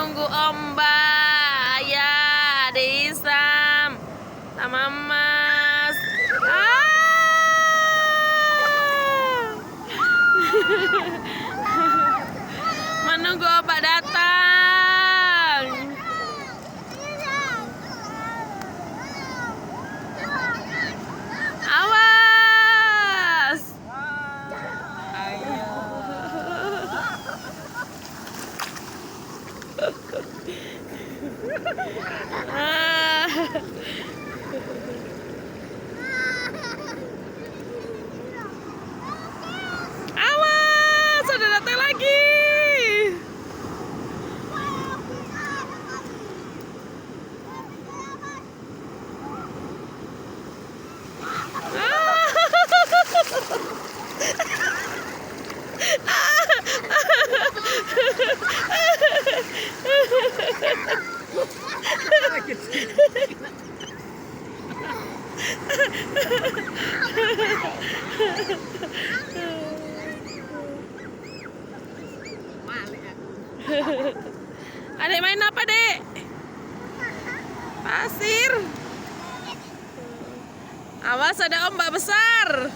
menunggu ombak ya, Ade Isam sama Mas. Menunggu ombak datang. Awas. Awas, sudah datang lagi. Adek main apa, Dek? Pasir. Awas ada ombak besar.